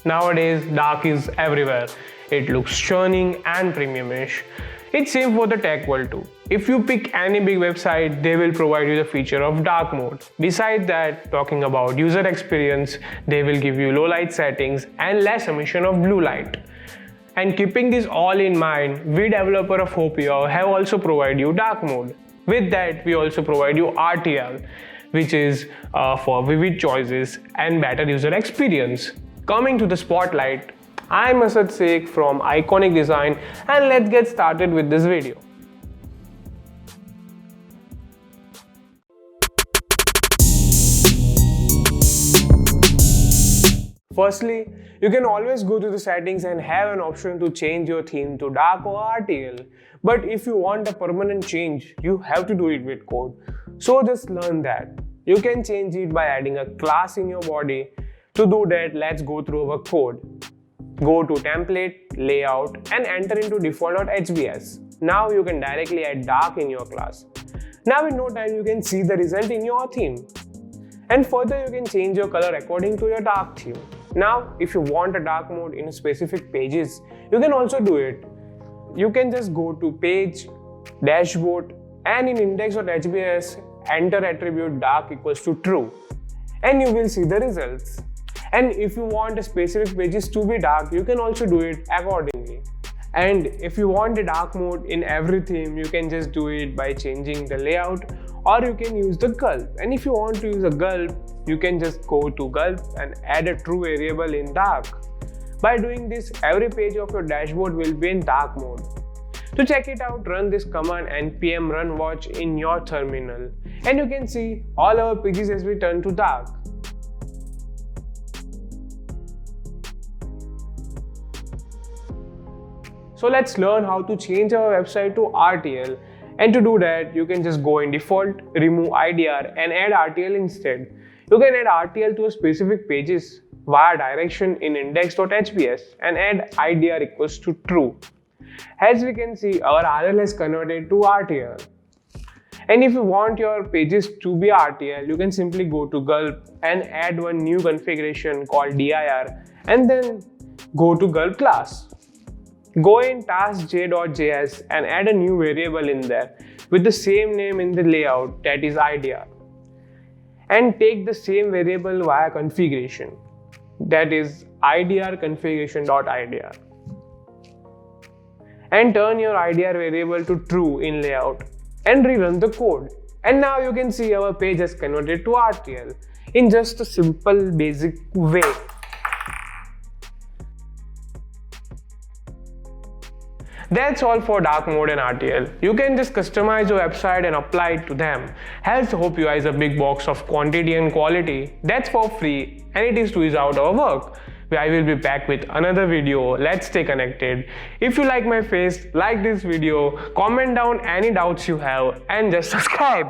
Nowadays, dark is everywhere. It looks stunning and premiumish. It's same for the tech world too. If you pick any big website, they will provide you the feature of dark mode. Besides that, talking about user experience, they will give you low light settings and less emission of blue light. And keeping this all in mind, we developer of Hopio have also provided you dark mode. With that, we also provide you RTL, which is for vivid choices and better user experience. Coming to the spotlight, I'm Asad Sheikh from Iqonic Design, and let's get started with this video. Firstly, you can always go to the settings and have an option to change your theme to dark or RTL. But if you want a permanent change, you have to do it with code. So just learn that. You can change it by adding a class in your body. To do that, let's go through our code. Go to template, layout and enter into default.hbs. Now you can directly add dark in your class. Now in no time you can see the result in your theme. And further you can change your color according to your dark theme. Now if you want a dark mode in specific pages, you can also do it. You can just go to page, dashboard and in index.hbs enter attribute dark equals to true. And you will see the results. And if you want specific pages to be dark, you can also do it accordingly. And if you want a dark mode in every theme, you can just do it by changing the layout, or you can use the gulp. And if you want to use a gulp, you can just go to gulp and add a true variable in dark. By doing this, every page of your dashboard will be in dark mode. To check it out, run this command npm run watch in your terminal. And you can see all our pages as we turn to dark. So let's learn how to change our website to RTL. And to do that, you can just go in default, remove IDR and add RTL instead. You can add RTL to a specific pages via direction in index.hbs and add IDR equals to true. As we can see, our RL is converted to RTL. And if you want your pages to be RTL, you can simply go to gulp and add one new configuration called dir and then go to gulp class. Go in taskj.js and add a new variable in there with the same name in the layout, that is IDR. And take the same variable via configuration, that is IDR configuration.idr. And turn your IDR variable to true in layout and rerun the code. And now you can see our page has converted to RTL in just a simple basic way. That's all for dark mode and RTL. You can just customize your website and apply it to them. Here's Hopio is a big box of quantity and quality. That's for free and it is to ease out our work. I will be back with another video. Let's stay connected. If you like my face, like this video, comment down any doubts you have and just subscribe.